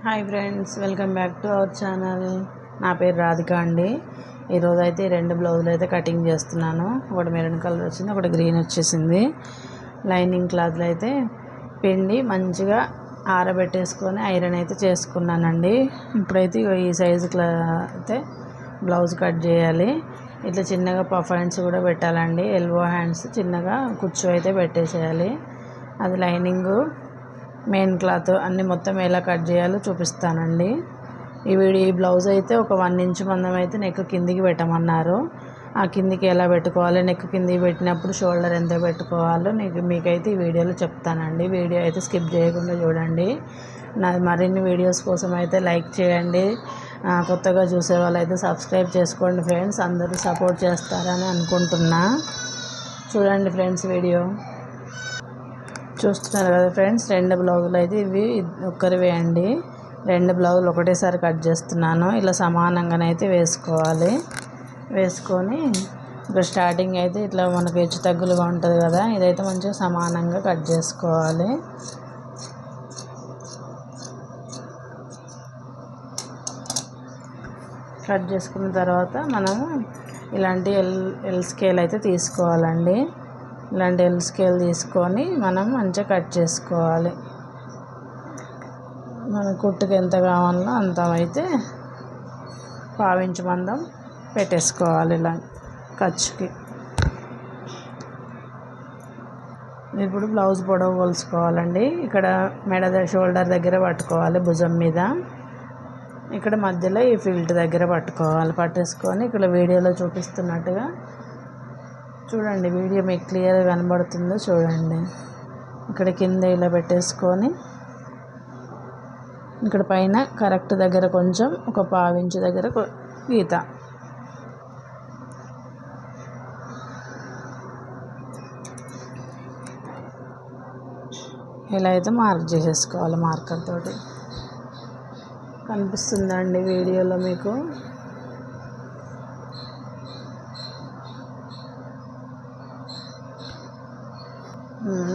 Hi friends, welcome back to our channel. నా పేరు రాధిక అండి. ఈరోజు అయితే 2 బ్లౌజులు అయితే కటింగ్ చేస్తున్నాను. ఒకటి మెరూన్ కలర్ వచ్చింది, ఒకటి గ్రీన్ వచ్చేసింది. లైనింగ్ క్లాత్లు అయితే పిండి మంచిగా ఆరబెట్టేసుకొని ఐరన్ అయితే చేసుకున్నానండి. ఇప్పుడైతే ఈ సైజు అయితే బ్లౌజ్ కట్ చేయాలి. ఇట్లా చిన్నగా పఫ్ హ్యాండ్స్ కూడా పెట్టాలండి. ఎల్బో హ్యాండ్స్ చిన్నగా కుచ్చు అయితే పెట్టేసేయాలి. అది లైనింగు మెయిన్ క్లాత్ అన్నీ మొత్తం ఎలా కట్ చేయాలో చూపిస్తానండి. ఈ బ్లౌజ్ అయితే ఒక 1 ఇంచ్ మందం అయితే నెక్ కిందికి పెట్టమన్నారు. ఆ కిందికి ఎలా పెట్టుకోవాలి, నెక్ కిందికి పెట్టినప్పుడు షోల్డర్ ఎంత పెట్టుకోవాలో మీకైతే ఈ వీడియోలో చెప్తానండి. వీడియో అయితే స్కిప్ చేయకుండా చూడండి. నా మరిన్ని వీడియోస్ కోసం అయితే లైక్ చేయండి. కొత్తగా చూసే వాళ్ళు అయితే సబ్స్క్రైబ్ చేసుకోండి ఫ్రెండ్స్. అందరూ సపోర్ట్ చేస్తారని అనుకుంటున్నా. చూడండి ఫ్రెండ్స్, వీడియో చూస్తున్నారు కదా ఫ్రెండ్స్. 2 బ్లౌజులు అయితే ఇవి ఒక్కరివే అండి. 2 బ్లౌజులు ఒకటేసారి కట్ చేస్తున్నాను. ఇలా సమానంగానైతే వేసుకోవాలి. వేసుకొని ఇప్పుడు స్టార్టింగ్ అయితే ఇట్లా మనకు హెచ్చు తగ్గులుగా ఉంటుంది కదా, ఇదైతే మంచిగా సమానంగా కట్ చేసుకోవాలి. కట్ చేసుకున్న తర్వాత మనము ఇలాంటి ఎల్ స్కేల్ అయితే తీసుకోవాలండి. ఇలాంటి ఎల్ స్కేల్ తీసుకొని మనం మంచిగా కట్ చేసుకోవాలి. మన కుట్టుకు ఎంత కావాలో అంత అయితే 1/2 ఇంచ్ మందం పెట్టేసుకోవాలి ఇలా ఖర్చుకి. ఇప్పుడు బ్లౌజ్ పొడవు కొలుసుకోవాలండి. ఇక్కడ షోల్డర్ దగ్గర పట్టుకోవాలి, భుజం మీద. ఇక్కడ మధ్యలో ఈ ఫిల్ట్ దగ్గర పట్టుకోవాలి. పట్టేసుకొని ఇక్కడ వీడియోలో చూపిస్తున్నట్టుగా చూడండి. వీడియో మీకు క్లియర్గా కనబడుతుందో చూడండి. ఇక్కడ కింద ఇలా పెట్టేసుకొని ఇక్కడ పైన కరెక్ట్ దగ్గర కొంచెం ఒక 1/2 ఇంచ్ దగ్గర గీత. ఇలా అయితే మార్క్ చేసేసుకోవాలి మార్కర్ తోటి. కనిపిస్తుందండి వీడియోలో మీకు?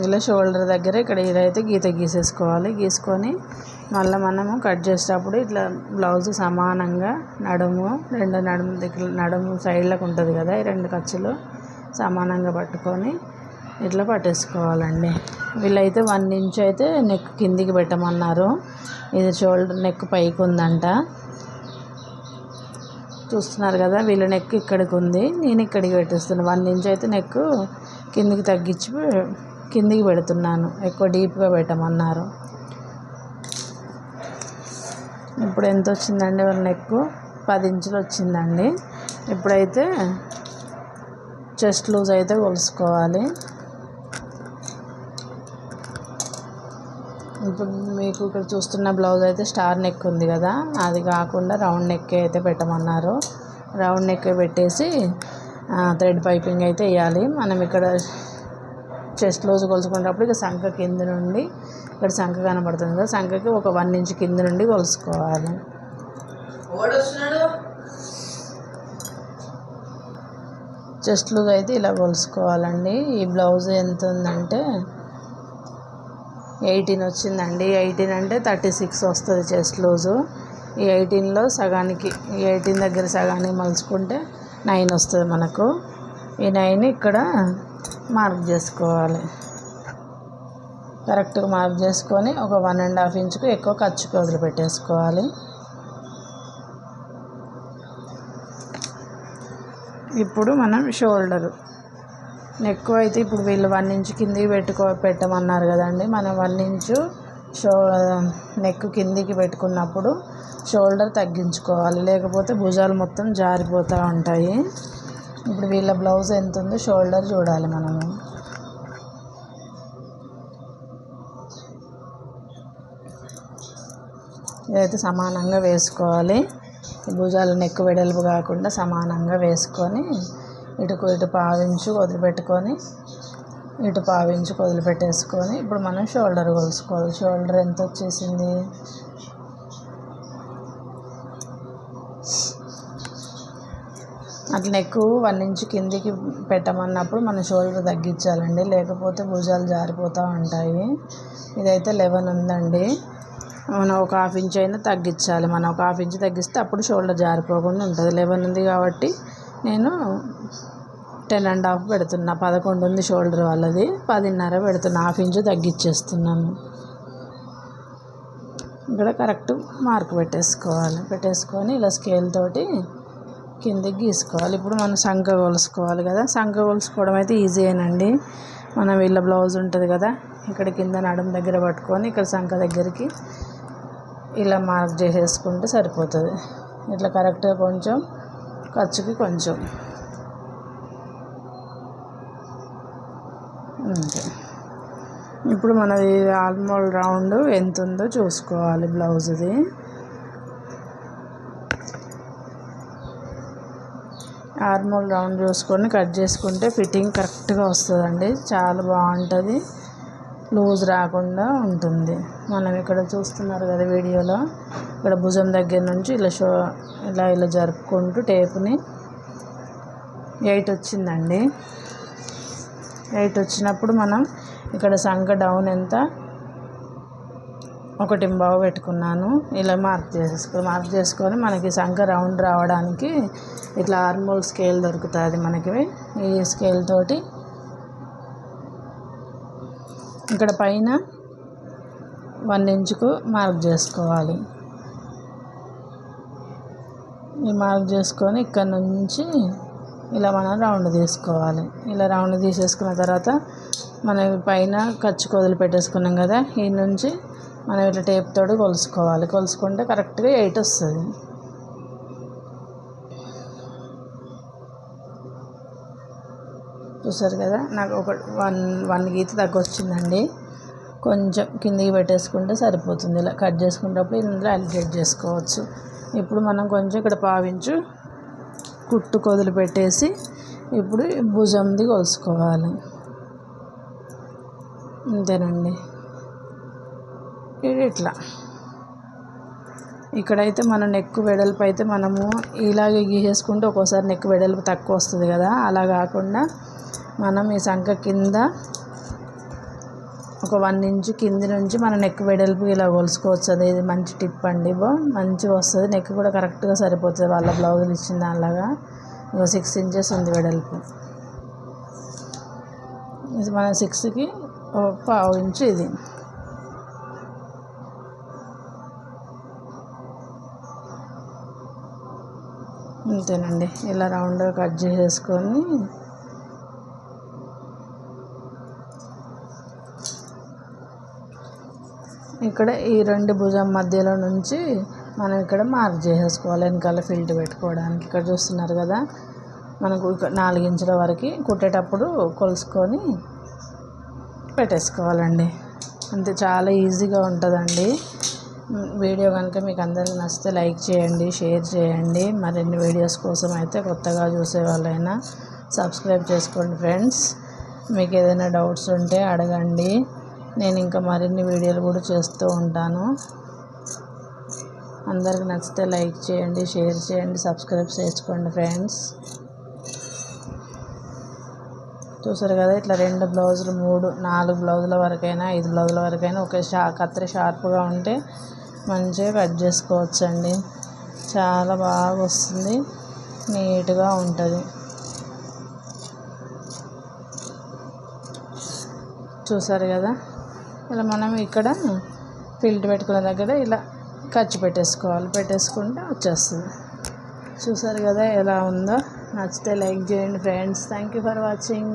ఇలా షోల్డర్ దగ్గర ఇక్కడ ఇదైతే గీత గీసేసుకోవాలి. గీసుకొని మళ్ళీ మనము కట్ చేసేటప్పుడు ఇట్లా బ్లౌజ్ సమానంగా నడుము సైడ్లకు ఉంటుంది కదా, ఈ 2 ఖర్చులు సమానంగా పట్టుకొని ఇట్లా పట్టేసుకోవాలండి. వీళ్ళైతే 1 ఇంచ్ అయితే నెక్ కిందికి పెట్టమన్నారు. ఇది షోల్డర్ నెక్ పైకి ఉందంట. చూస్తున్నారు కదా, వీళ్ళ నెక్ ఇక్కడికి ఉంది, నేను ఇక్కడికి పెట్టేస్తున్నాను. 1 ఇంచ్ అయితే నెక్ కిందికి తగ్గించి కిందికి పెడుతున్నాను. ఎక్కువ డీప్గా పెట్టమన్నారు. ఇప్పుడు ఎంత వచ్చిందండి వాళ్ళ నెక్? 10 ఇంచులు వచ్చిందండి. ఇప్పుడైతే చెస్ట్ లూజ్ అయితే కొలుసుకోవాలి. ఇప్పుడు మీకు ఇక్కడ చూస్తున్న బ్లౌజ్ అయితే స్టార్ నెక్ ఉంది కదా, అది కాకుండా రౌండ్ నెక్ అయితే పెట్టమన్నారు. రౌండ్ నెక్ పెట్టేసి థ్రెడ్ పైపింగ్ అయితే వేయాలి. మనం ఇక్కడ చెస్ట్ లూజ్ కొలుసుకునేటప్పుడు ఇక సంఖ కింద నుండి, ఇక్కడ సంఖ కనబడుతుంది కదా, సంఖకి ఒక 1 ఇంచ్ కింద నుండి కొలుసుకోవాలి. చెస్ట్ లూజ్ అయితే ఇలా కొలుసుకోవాలండి. ఈ బ్లౌజ్ ఎంత ఉందంటే 18 వచ్చిందండి. 18 అంటే 36 వస్తుంది చెస్ట్ లూజు. ఈ 18లో సగానికి, ఈ 18 దగ్గర సగానికి మలుచుకుంటే 9 వస్తుంది మనకు. ఈ 9 ఇక్కడ మార్క్ చేసుకోవాలి. కరెక్ట్గా మార్క్ చేసుకొని ఒక 1.5 ఇంచుకు ఎక్కువ ఖర్చుకి వదిలిపెట్టేసుకోవాలి. ఇప్పుడు మనం షోల్డరు నెక్ అయితే ఇప్పుడు వీళ్ళు 1 ఇంచ్ కిందికి పెట్టమన్నారు కదండి. మనం 1 ఇంచు నెక్ కిందికి పెట్టుకున్నప్పుడు షోల్డర్ తగ్గించుకోవాలి, లేకపోతే భుజాలు మొత్తం జారిపోతూ ఉంటాయి. ఇప్పుడు వీళ్ళ బ్లౌజ్ ఎంత ఉందో షోల్డర్ చూడాలి మనము. ఇదైతే సమానంగా వేసుకోవాలి. భుజాలు నెక్ వెడల్పు కాకుండా సమానంగా వేసుకొని ఇటు 1/2 ఇంచు వదిలిపెట్టుకొని ఇటు 1/2 ఇంచు వదిలిపెట్టేసుకొని ఇప్పుడు మనం షోల్డర్ కొలుసుకోవాలి. షోల్డర్ ఎంత వచ్చేసింది? అట్లా నెక్ 1 ఇంచ్ కిందికి పెట్టమన్నప్పుడు మనం షోల్డర్ తగ్గించాలండి, లేకపోతే భుజాలు జారిపోతూ ఉంటాయి. ఇదైతే 11 ఉందండి. మనం ఒక హాఫ్ ఇంచ్ అయినా తగ్గించాలి. మనం ఒక హాఫ్ ఇంచ్ తగ్గిస్తే అప్పుడు షోల్డర్ జారిపోకుండా ఉంటుంది. 11 ఉంది కాబట్టి నేను 10.5 పెడుతున్నా. 11 ఉంది షోల్డర్ వాళ్ళది, 10.5 పెడుతున్నా. హాఫ్ ఇంచు తగ్గించేస్తున్నాను. ఇక్కడ కరెక్ట్ మార్క్ పెట్టేసుకొని ఇలా స్కేల్ తోటి కిందకి గీసుకోవాలి. ఇప్పుడు మనం సంఖ కొలుసుకోవాలి కదా. సంఖ కొలుసుకోవడం అయితే ఈజీయేనండి. మనం వీళ్ళ బ్లౌజ్ ఉంటుంది కదా, ఇక్కడ కింద నడుము దగ్గర పట్టుకొని ఇక్కడ సంఖ దగ్గరికి ఇలా మార్క్ చేసేసుకుంటే సరిపోతుంది. ఇట్లా కరెక్ట్గా కొంచెం ఖర్చుకి కొంచెం అంతే. ఇప్పుడు మనది ఆల్మోస్ట్ రౌండ్ ఎంత ఉందో చూసుకోవాలి బ్లౌజ్ది. ఆర్మోల్ రౌండ్ చూసుకొని కట్ చేసుకుంటే ఫిట్టింగ్ కరెక్ట్గా వస్తుందండి. చాలా బాగుంటుంది, లూజ్ రాకుండా ఉంటుంది. మనం ఇక్కడ చూస్తున్నారు కదా వీడియోలో, ఇక్కడ భుజం దగ్గర నుంచి ఇలా జరుపుకుంటూ టేపుని 8 వచ్చిందండి. 8 వచ్చినప్పుడు మనం ఇక్కడ సంఖ డౌన్ ఎంత 1.5 పెట్టుకున్నాను. ఇలా మార్క్ చేసుకొని మనకి సంఖ రౌండ్ రావడానికి ఇట్లా ఆర్మోల్ స్కేల్ దొరుకుతుంది మనకి. ఈ స్కేల్ తోటి ఇక్కడ పైన 1 ఇంచుకు మార్క్ చేసుకోవాలి. ఈ మార్క్ చేసుకొని ఇక్కడ నుంచి ఇలా మనం రౌండ్ తీసుకోవాలి. ఇలా రౌండ్ తీసేసుకున్న తర్వాత మనం పైన ఖర్చు వదిలిపెట్టేసుకున్నాం కదా, ఈ నుంచి మనం ఇట్లా టేప్ తోటి కొలుసుకుంటే కరెక్ట్గా 8 వస్తుంది. చూసారు కదా, నాకు ఒక 1 గీత తగ్గొచ్చిందండి. కొంచెం కిందికి పెట్టేసుకుంటే సరిపోతుంది. ఇలా కట్ చేసుకునేటప్పుడు ఇందులో అడ్జస్ట్ చేసుకోవచ్చు. ఇప్పుడు మనం కొంచెం ఇక్కడ 1/2 ఇంచు కుట్టు వదిలిపెట్టేసి ఇప్పుడు భుజంది కొలుసుకోవాలి. అంతేనండి. ఇది ఇట్లా ఇక్కడైతే మనం నెక్ వెడల్పు అయితే మనము ఇలాగే గీసేసుకుంటే ఒక్కోసారి నెక్ వెడల్పు తక్కువ వస్తుంది కదా, అలా కాకుండా మనం ఈ సంఖ కింద ఒక 1 ఇంచు కింది నుంచి మన నెక్ వెడల్పు ఇలా కొలుసుకోవచ్చు. ఇది మంచి టిప్ అండి, మంచిగా వస్తుంది. నెక్ కూడా కరెక్ట్గా సరిపోతుంది. వాళ్ళ బ్లౌజులు ఇచ్చిన దానిలాగా 6 ఇంచెస్ ఉంది వెడల్పు. ఇది మన 6కి 1/2 ఇంచు ఇది. అంతేనండి. ఇలా రౌండ్గా కట్ చేసేసుకొని ఇక్కడ ఈ 2 భుజం మధ్యలో నుంచి మనం ఇక్కడ మార్క్ చేసేసుకోవాలి వెనకాల ఫిల్ట్ పెట్టుకోవడానికి. ఇక్కడ చూస్తున్నారు కదా, మనకు 4 ఇంచుల వరకు కుట్టేటప్పుడు కొలుసుకొని పెట్టేసుకోవాలండి. అంతే, చాలా ఈజీగా ఉంటుందండి. వీడియో కనుక మీకు అందరికీ నచ్చితే లైక్ చేయండి, షేర్ చేయండి. మరిన్ని వీడియోస్ కోసం అయితే కొత్తగా చూసే వాళ్ళైనా సబ్స్క్రైబ్ చేసుకోండి ఫ్రెండ్స్. మీకు ఏదైనా డౌట్స్ ఉంటే అడగండి. నేను ఇంకా మరిన్ని వీడియోలు కూడా చేస్తూ ఉంటాను. అందరికి నచ్చితే లైక్ చేయండి, షేర్ చేయండి, సబ్స్క్రైబ్ చేసుకోండి ఫ్రెండ్స్. చూసారు కదా, ఇట్లా 2 బ్లౌజులు 3 4 బ్లౌజుల వరకైనా 5 బ్లౌజుల వరకైనా ఒకే కత్తిరి షార్ప్గా ఉంటే మంచిగా కట్ చేసుకోవచ్చండి. చాలా బాగా వస్తుంది, నీట్గా ఉంటుంది. చూసారు కదా, ఇలా మనం ఇక్కడ ఫిల్ట్ పెట్టుకునే దగ్గర ఇలా ఖర్చు పెట్టేసుకుంటే వచ్చేస్తుంది. చూసారు కదా ఎలా ఉందో. నచ్చితే లైక్ చేయండి friends. Thank you for watching.